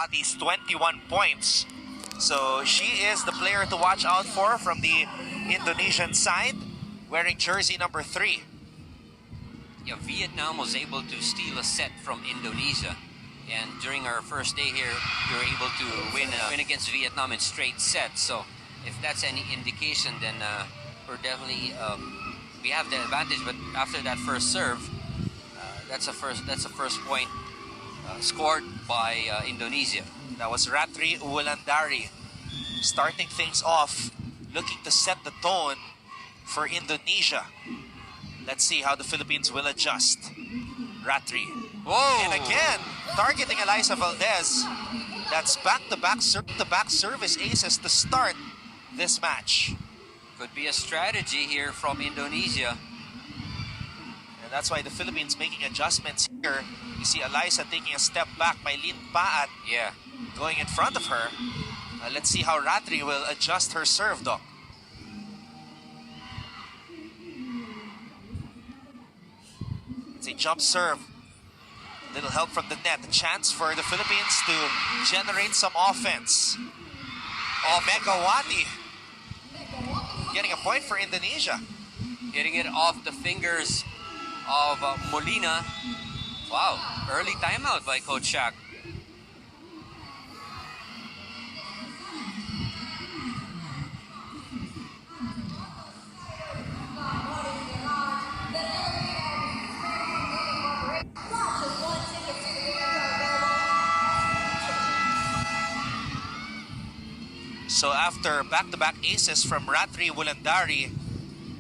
Megawati's 21 points. So she is the player to watch out for from the Indonesian side, wearing jersey number 3. Yeah, Vietnam was able to steal a set from Indonesia. And during our first day here, we were able to win against Vietnam in straight sets. So if that's any indication, then we're definitely we have the advantage. But after that first serve, that's a first point scored by Indonesia. That was Ratri Wulandari starting things off, looking to set the tone for Indonesia. Let's see how the Philippines will adjust. Ratri. Whoa! And again, targeting Eliza Valdez. That's back-to-back service aces to start this match. Could be a strategy here from Indonesia. And that's why the Philippines making adjustments here. You see Eliza taking a step back. Maylin Paat going in front of her. Let's see how Ratri will adjust her serve, Doc. It's a jump serve. Little help from the net. A chance for the Philippines to generate some offense. And Megawati getting a point for Indonesia. Getting it off the fingers of Molina. Wow, early timeout by Coach Shaq. So after back-to-back aces from Ratri Wulandari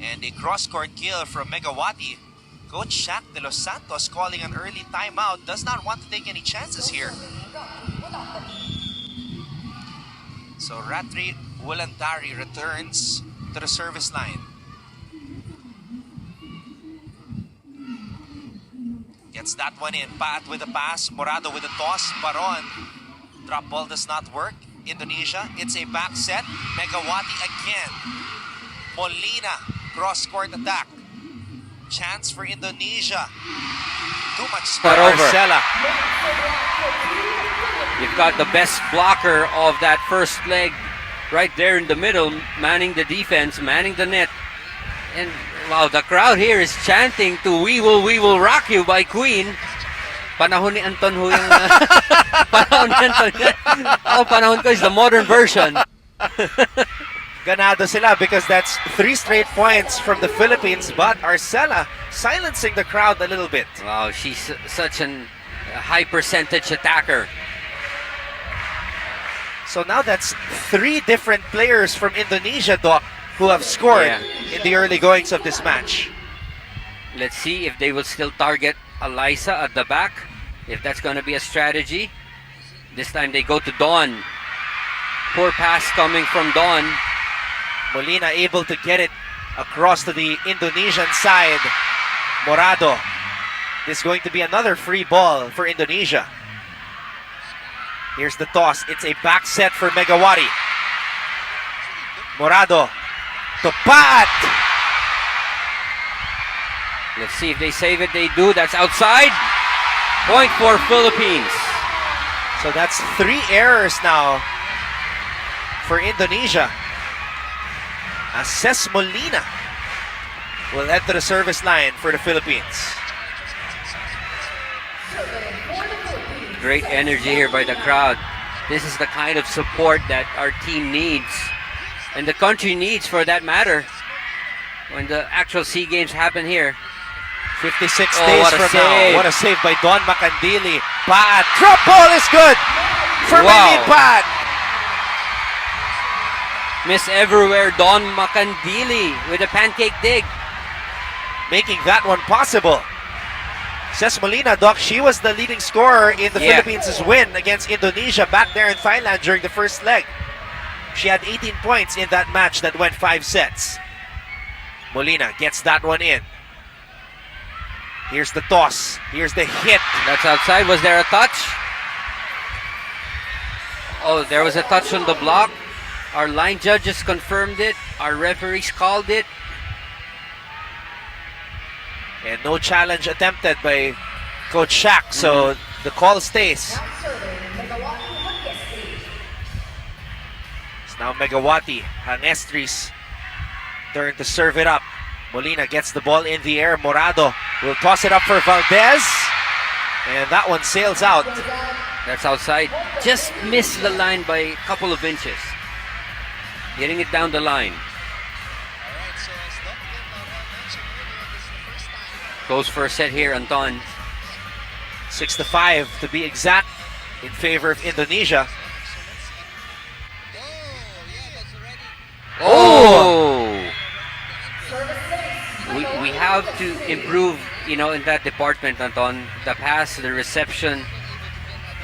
and a cross-court kill from Megawati, Coach Shaq de los Santos calling an early timeout. Does not want to take any chances here. So Ratri Wulandari returns to the service line. Gets that one in. Paat with a pass. Morado with a toss. Baron. Drop ball does not work. Indonesia, it's a back set. Megawati again. Molina, cross-court attack. Chance for Indonesia. Too much space. Marcela. You've got the best blocker of that first leg right there in the middle, manning the defense, manning the net. And wow, the crowd here is chanting to We Will Rock You by Queen. Panahon ni Anton ho yung panahon ni Anton. Ako panahon ko is the modern version. Ganado sila because that's 3 straight points from the Philippines, but Arcela silencing the crowd a little bit. Wow, she's such a high percentage attacker. So now that's 3 different players from Indonesia, Doc, who have scored in the early goings of this match. Let's see if they will still target Eliza at the back, if that's going to be a strategy. This time they go to Dawn. Poor pass coming from Dawn. Molina able to get it across to the Indonesian side. Morado. This is going to be another free ball for Indonesia. Here's the toss. It's a back set for Megawati. Morado to Paat. Let's see if they save it. They do. That's outside. Point for Philippines. So that's 3 errors now for Indonesia. Ces Molina will head to the service line for the Philippines. Great energy here by the crowd. This is the kind of support that our team needs, and the country needs for that matter, when the actual SEA Games happen here. 56 days from now. What a save by Don Macandili. Paat. Drop ball is good for Maylin Paat. Miss everywhere, Don Macandili with a pancake dig. Making that one possible. Ces Molina, Doc, she was the leading scorer in the Philippines' win against Indonesia back there in Thailand during the first leg. She had 18 points in that match that went 5 sets. Molina gets that one in. Here's the toss. Here's the hit. That's outside. Was there a touch? Oh, there was a touch on the block. Our line judges confirmed it. Our referees called it. And no challenge attempted by Coach Shaq, so the call stays. Now Megawati, Hanestris turn to serve it up. Molina gets the ball in the air. Morado will toss it up for Valdez. And that one sails out. That's outside. Just missed the line by a couple of inches. Getting it down the line. Goes for a set here, Anton. 6-5 to be exact in favor of Indonesia. Oh! We have to improve, in that department, Anton. The pass, the reception.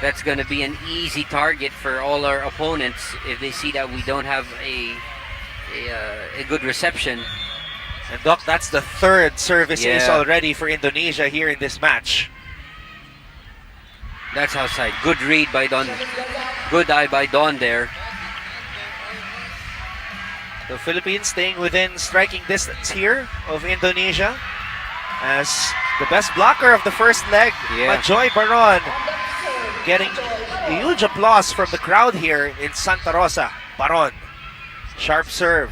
That's going to be an easy target for all our opponents if they see that we don't have a good reception. And Doc, that's the third service ace Yeah. already for Indonesia here in this match. That's outside. Good read by Don. Good eye by Don there. The Philippines staying within striking distance here of Indonesia as the best blocker of the first leg, Yeah. Majoy Baron, getting a huge applause from the crowd here in Santa Rosa. Baron, sharp serve.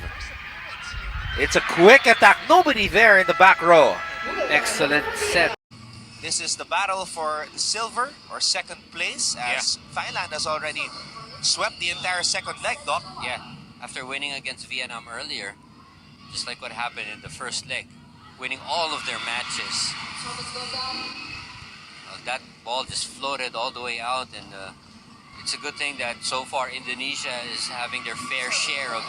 It's a quick attack. Nobody there in the back row. Excellent set. This is the battle for silver or second place as Thailand has already swept the entire second leg, Doc. Yeah. After winning against Vietnam earlier, just like what happened in the first leg, winning all of their matches. That ball just floated all the way out, and it's a good thing that so far Indonesia is having their fair share of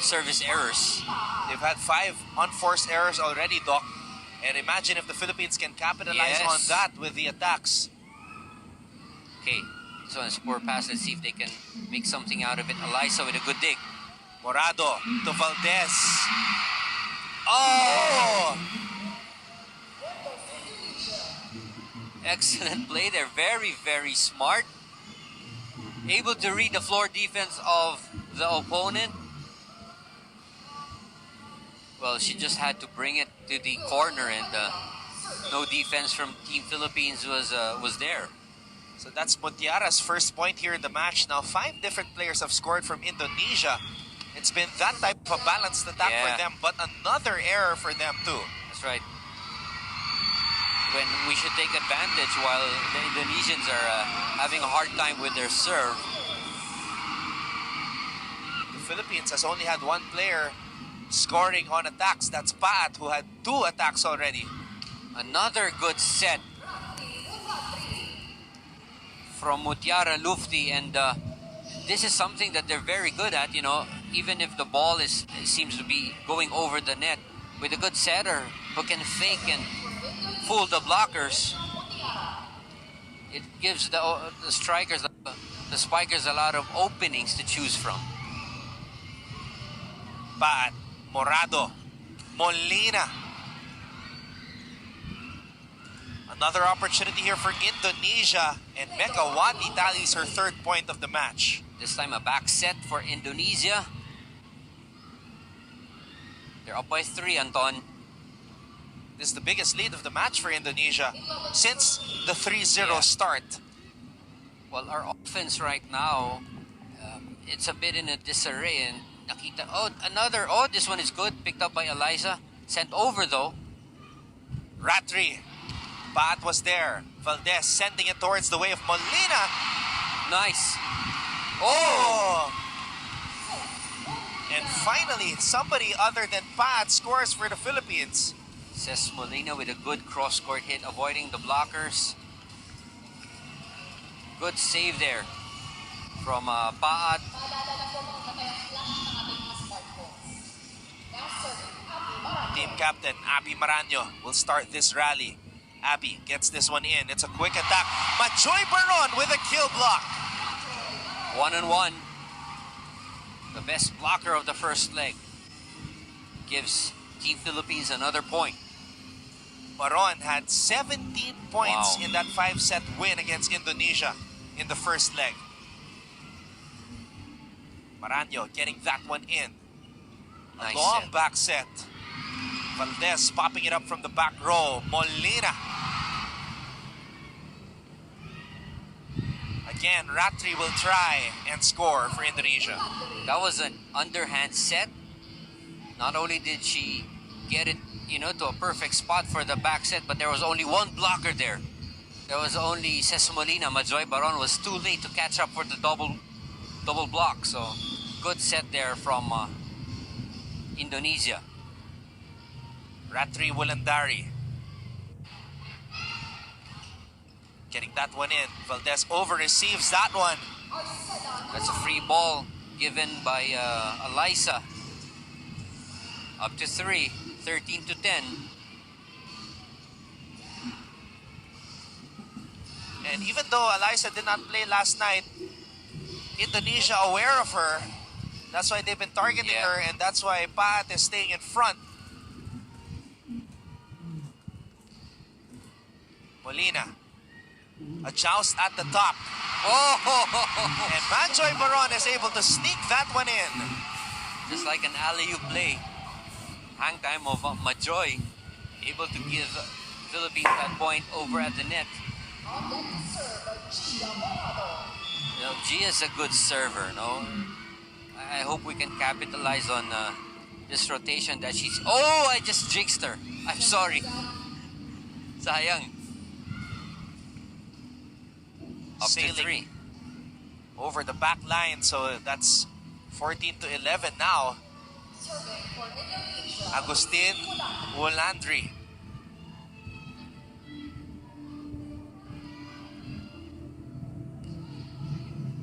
service errors. They've had 5 unforced errors already, Doc. And imagine if the Philippines can capitalize Yes. on that with the attacks. Okay, so it's a poor pass. Let's see if they can make something out of it. Eliza with a good dig. Morado to Valdez. Oh! Excellent play there. Very, very smart. Able to read the floor defense of the opponent. Well, she just had to bring it to the corner, and no defense from Team Philippines was there. So that's Mutiara's first point here in the match. Now 5 different players have scored from Indonesia. It's been that type of a balanced attack Yeah. for them, but another error for them too. That's right. When we should take advantage while the Indonesians are having a hard time with their serve. The Philippines has only had 1 player scoring on attacks. That's Pat, who had 2 attacks already. Another good set from Mutiara Lufti, and this is something that they're very good at, even if the ball seems to be going over the net. With a good setter who can fake and fool the blockers, it gives the strikers, the spikers, a lot of openings to choose from. Pat, Morado, Molina. Another opportunity here for Indonesia, and Megawati tallies her 3rd point of the match. This time a back set for Indonesia. They're up by 3, Anton. This is the biggest lead of the match for Indonesia since the 3-0 Yeah. start. Well, our offense right now, it's a bit in a disarray, and nakita, this one is good, picked up by Eliza, sent over though. Ratri, Pat was there. Valdez sending it towards the way of Molina. Nice. Oh! And finally, somebody other than Pat scores for the Philippines. Says Molina with a good cross-court hit, avoiding the blockers. Good save there from Paat. Team captain Abby Maranyo will start this rally. Abby gets this one in. It's a quick attack. Majoy Baron with a kill block. 1-on-1. The best blocker of the first leg gives Team Philippines another point. Baron had 17 points Wow. in that 5-set win against Indonesia in the first leg. Maranyo getting that one in. A Nice long set. back set. Valdez popping it up from the back row. Molina. Again, Ratri will try and score for Indonesia. That was an underhand set. Not only did she get it, to a perfect spot for the back set, but there was only one blocker there. There was only Molina. Majoy Baron was too late to catch up for the double block. So good set there from Indonesia. Ratri Wulandari getting that one in. Valdez over receives that one. That's a free ball given by Alyssa. Up to 3, 13-10. And even though Alyssa did not play last night, Indonesia aware of her. That's why they've been targeting her, and that's why Paat is staying in front. Molina. A joust at the top. Oh! And Manjoy Baron is able to sneak that one in. Just like an alley-oop play. Hang time of Majoy. Able to give Philippines that point over at the net. Gia is a good server, no? I hope we can capitalize on this rotation that she's... Oh, I just jinxed her. I'm sorry. Sayang. Up to 3. Over the back line, so that's 14-11 now. Agustin Wulandri.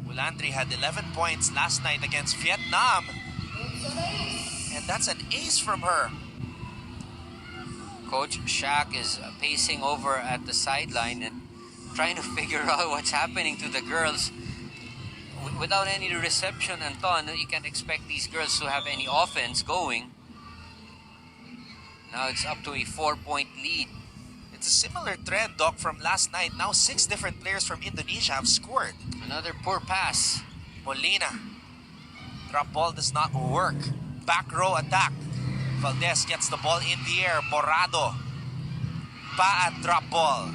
Wulandri had 11 points last night against Vietnam. And that's an ace from her. Coach Shaq is pacing over at the sideline and trying to figure out what's happening to the girls. Without any reception, Anton, you can't expect these girls to have any offense going. Now it's up to a 4-point lead. It's a similar trend, Doc, from last night. Now 6 different players from Indonesia have scored. Another poor pass. Molina. Drop ball does not work. Back row attack. Valdez gets the ball in the air. Morado. Paat drop ball.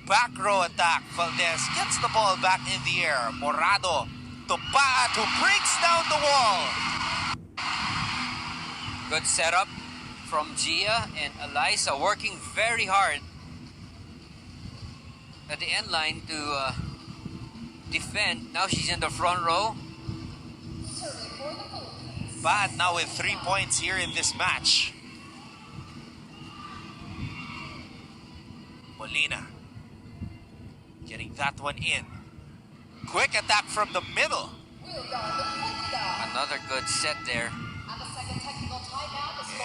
Back row attack. Valdez gets the ball back in the air. Morado to Paat, who breaks down the wall. Good setup from Gia, and Alyssa working very hard at the end line to defend. Now she's in the front row. Paat now with 3 points here in this match. Molina getting that one in. Quick attack from the middle. Another good set there.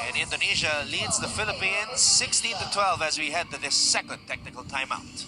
And Indonesia leads the Philippines 16-12 as we head to this second technical timeout.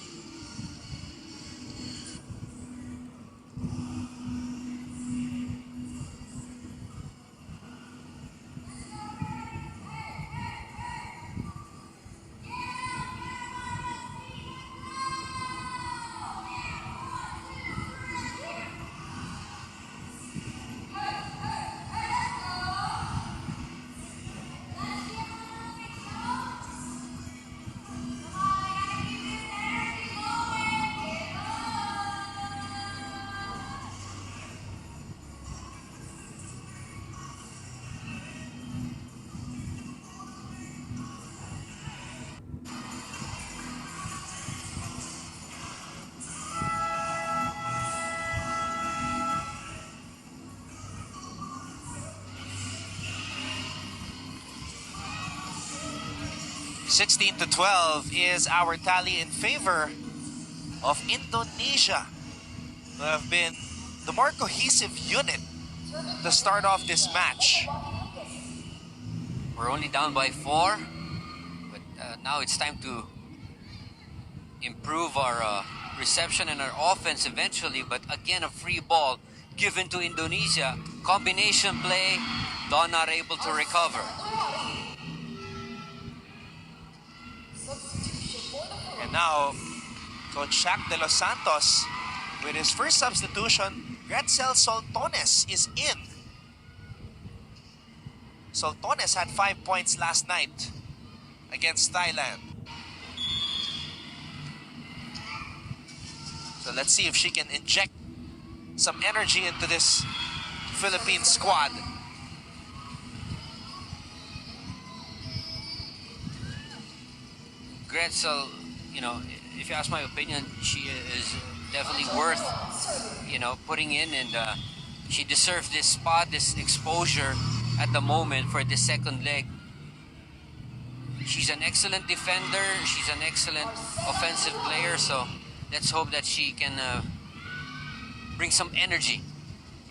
(16-12) is our tally in favor of Indonesia, who have been the more cohesive unit to start off this match. We're only down by 4, but now it's time to improve our reception and our offense eventually. But again, a free ball given to Indonesia. Combination play, Dawn not able to recover. And now, Coach Shaq de los Santos, with his first substitution, Gretzel Soltones is in. Soltones had 5 points last night against Thailand. So So let's see if she can inject some energy into this Philippine squad. Gretzel, you know, if you ask my opinion, she is definitely worth, you know, putting in, and she deserves this spot, this exposure at the moment for this second leg. She's an excellent defender. She's an excellent offensive player. So let's hope that she can bring some energy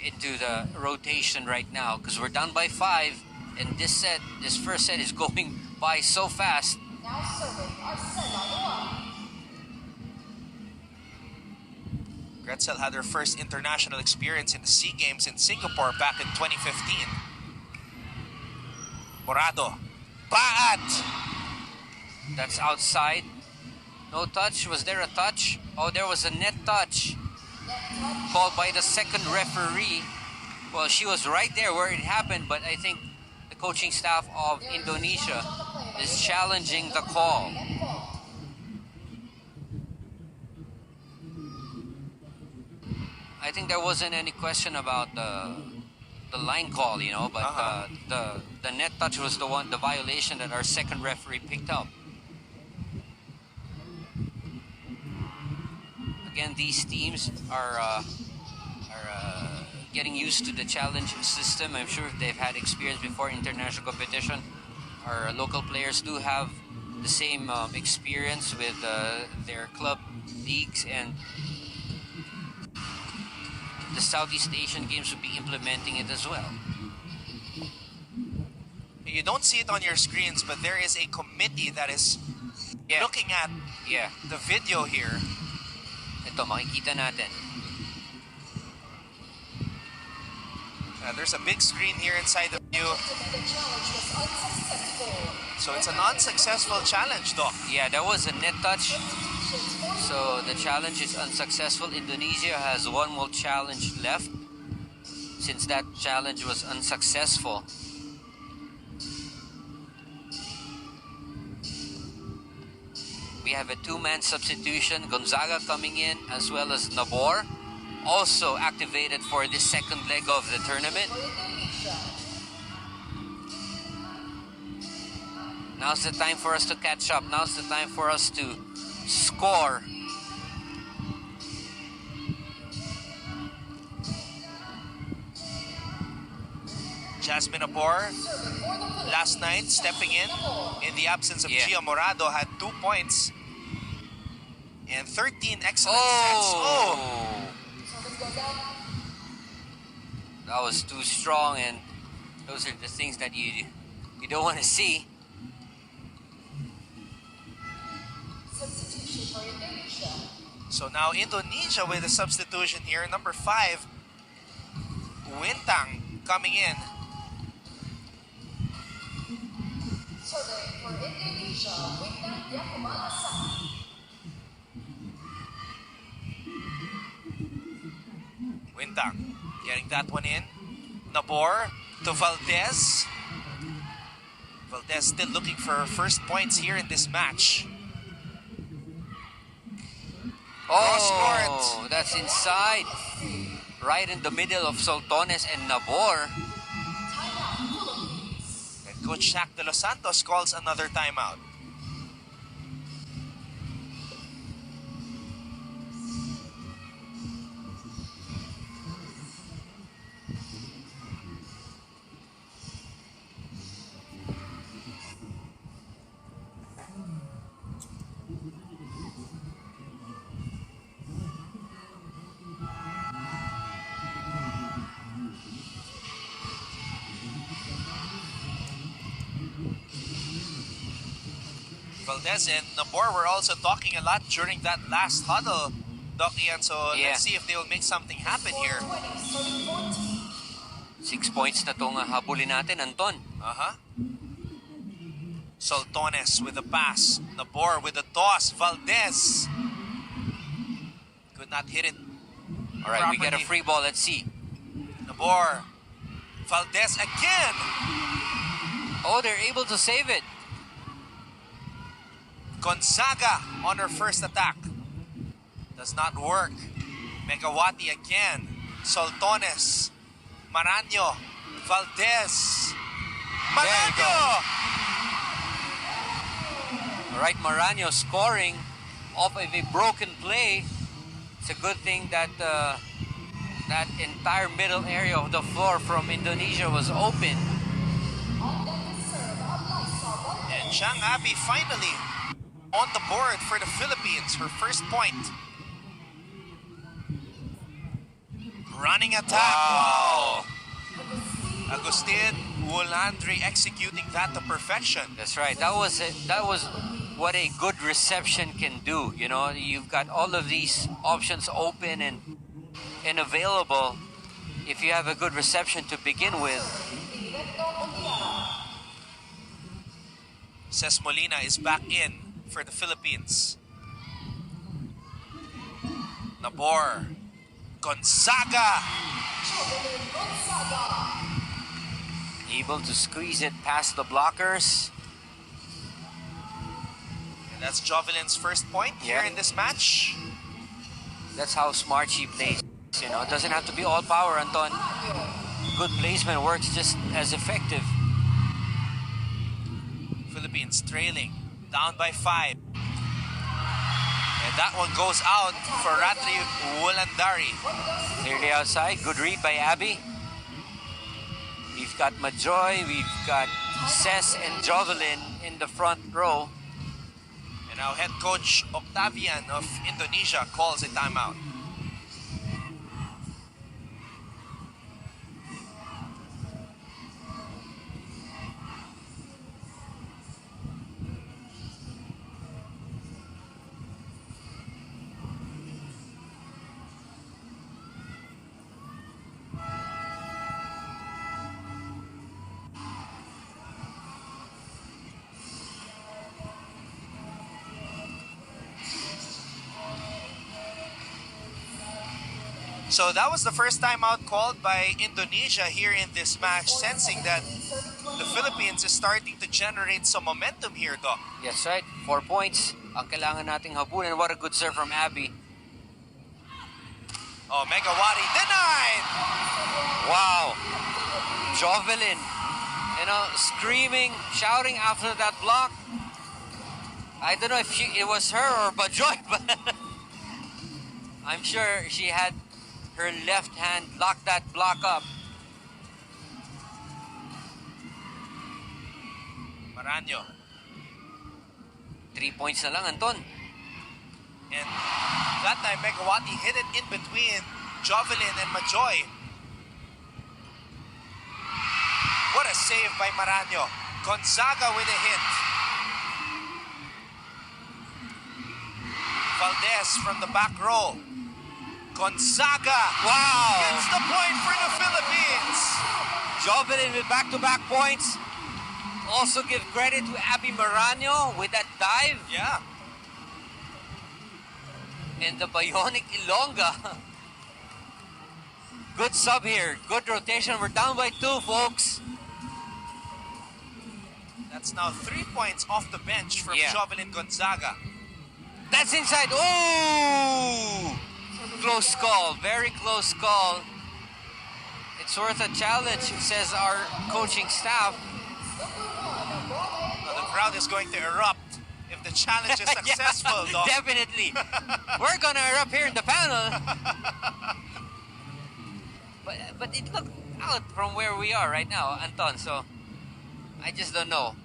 into the rotation right now, because we're down by 5, and this first set is going by so fast. Now serving Arcela. Gretzel had her first international experience in the SEA Games in Singapore back in 2015. Morado. Baat! That's outside. No touch. Was there a touch? Oh, there was a net touch called by the second referee. Well, she was right there where it happened, but I think the coaching staff of Indonesia is challenging the call. I think there wasn't any question about the line call, you know, but the net touch was the violation that our second referee picked up. Again, these teams are getting used to the challenge system. I'm sure if they've had experience before international competition. Our local players do have the same experience with their club leagues, and the Southeast Asian Games will be implementing it as well. You don't see it on your screens, but there is a committee that is looking at the video here. Ito, makikita natin. There's a big screen here inside the view. So it's a non-successful challenge, Doc. Yeah, that was a net touch. So the challenge is unsuccessful. Indonesia has one more challenge left, since that challenge was unsuccessful. We have a two-man substitution. Gonzaga coming in, as well as Nabor, also activated for this second leg of the tournament. Now's the time for us to catch up. Now's the time for us to score. Jasmine Abor, last night, stepping in the absence of Gia Morado, had 2 points and 13 excellent sets. Oh! That was too strong, and those are the things that you don't want to see. So now Indonesia with a substitution here. Number 5, Wintang coming in. Serving for Indonesia, Wintang Yakumanasa. Wintang getting that one in. Nabor to Valdez. Valdez still looking for her first points here in this match. Oh, that's inside. Right in the middle of Soltones and Nabor. And Coach Shaq de los Santos calls another timeout. Valdez and Nabor were also talking a lot during that last huddle, Doc Ian. So let's see if they will make something happen here. 6 points na itong habulin natin, Anton. Soltones with the pass. Nabor with the toss. Valdez could not hit it. All right, we get a free ball. Let's see. Nabor. Valdez again. Oh, they're able to save it. Gonzaga on her first attack. Does not work. Megawati again. Soltones. Maraño. Valdez. Maraño! All right, Maraño scoring off of a broken play. It's a good thing that that entire middle area of the floor from Indonesia was open. And Chang Abby finally on the board for the Philippines. Her first point. Running attack. Wow. Agustin Wolandri executing that to perfection. That's right. That was it. That was what a good reception can do. You know, you've got all of these options open and available. If you have a good reception to begin with. Ces Molina is back in for the Philippines. Nabor. Gonzaga. Able to squeeze it past the blockers. And that's Jovelin's first point here in this match. That's how smart she plays. You know, it doesn't have to be all power, Anton. Good placement works just as effective. Philippines trailing, down by 5. And that one goes out for Ratri Wolandari. Clearly outside. Good read by Abby. We've got Majoy, we've got Ces and Jovelin in the front row. And now head coach Octavian of Indonesia calls a timeout. So that was the first timeout called by Indonesia here in this match, sensing that the Philippines is starting to generate some momentum here, Doc. Yes, right. 4 points. Ang kailangan nating habunan. What a good serve from Abby. Oh, Megawati denied! Wow. Jovelin, you know, screaming, shouting after that block. I don't know if it was her or Bajoy, but I'm sure she had her left hand lock that block up. Maraño. 3 points na lang, Anton. And that time, Megawati hit it in between Jovelin and Majoy. What a save by Maraño. Gonzaga with a hit. Valdez from the back row. Gonzaga. Wow. Gets the point for the Philippines. Jovelin with back-to-back points. Also give credit to Abby Maraño with that dive. Yeah. And the Bionic Ilongga. Good sub here. Good rotation. We're down by 2, folks. That's now 3 points off the bench from Jovelin Gonzaga. That's inside. Oh! Close call. Very close call. It's worth a challenge, says our coaching staff. Well, the crowd is going to erupt if the challenge is successful, Doc. Definitely. We're gonna erupt here in the panel. But it looked out from where we are right now, Anton, so I just don't know.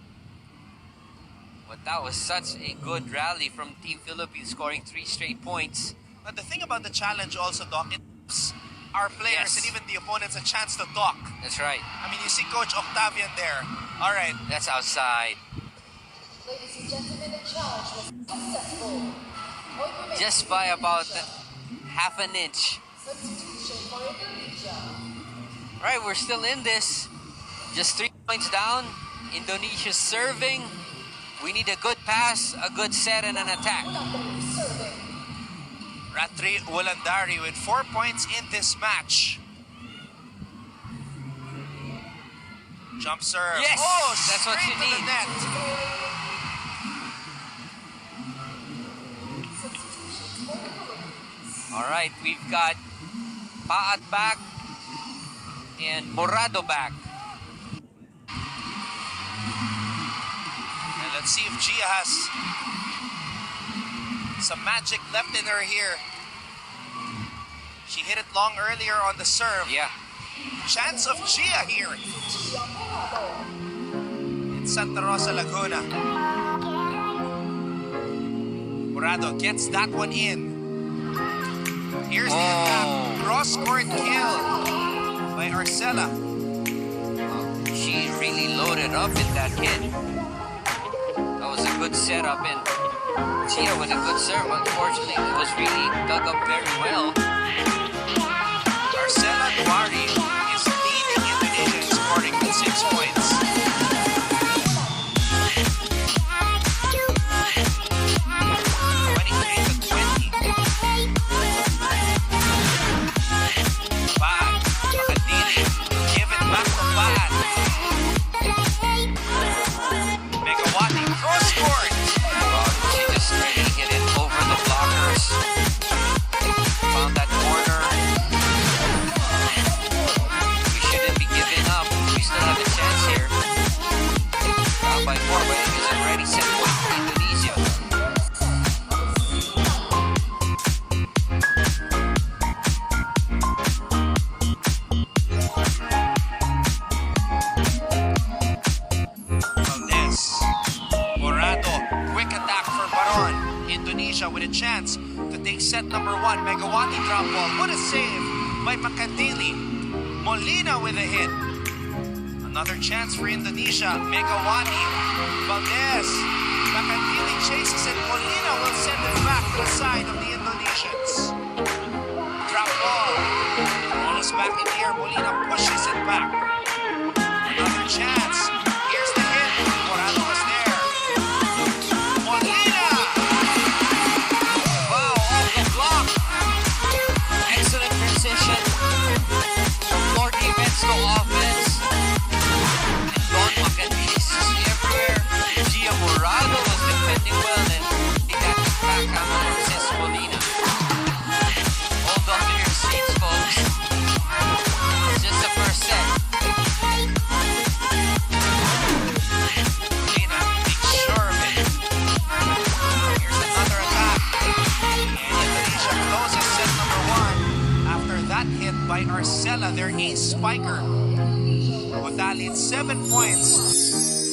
But that was such a good rally from Team Philippines, scoring 3 straight points. But the thing about the challenge also, Doc, it gives our players and even the opponents a chance to talk. That's right. I mean, you see Coach Octavian there. All right. That's outside. Ladies and gentlemen, the challenge was successful. Point remaining. Just by about half an inch. Substitution for Indonesia. All right, we're still in this. Just 3 points down. Indonesia's serving. We need a good pass, a good set, and an attack. Serving. Ratri Wolandari with 4 points in this match. Jump serve. Yes! Oh, That's what straight you to need. the net. All right, we've got Paat back and Morado back. And let's see if Gia has some magic left in her here. She hit it long earlier on the serve. Yeah. Chance of Gia here in Santa Rosa, Laguna. Morado gets that one in. Here's the attack. Cross-court kill by Arcela. She really loaded up in that hit. That was a good setup, and Gia with a good serve. Unfortunately, it was really dug up very well. Arcela Duari is leading Indonesia in scoring with 6 points. Indonesia with a chance to take set number 1. Megawati drop ball. What a save by Makadili. Molina with a hit. Another chance for Indonesia. Megawati. Valdez. Makadili chases it. Molina will send it back to the side of the Indonesians. Drop ball. Ball is back in the air. Molina pushes it back. Another chance. Here's the hit. Morado was there. Molina. Wow, off the block. Excellent transition. Floor defense to offense. And Don Macandis is everywhere. Gia Morado was defending well, and he got his backhammer from Sis Molina. Hold on to your seats, folks. It's just the first set. Molina makes sure of it. Here's another attack. And Indonesia closes set number 1 after that hit by Arcela, their ace spiker. Who tallied 7 points.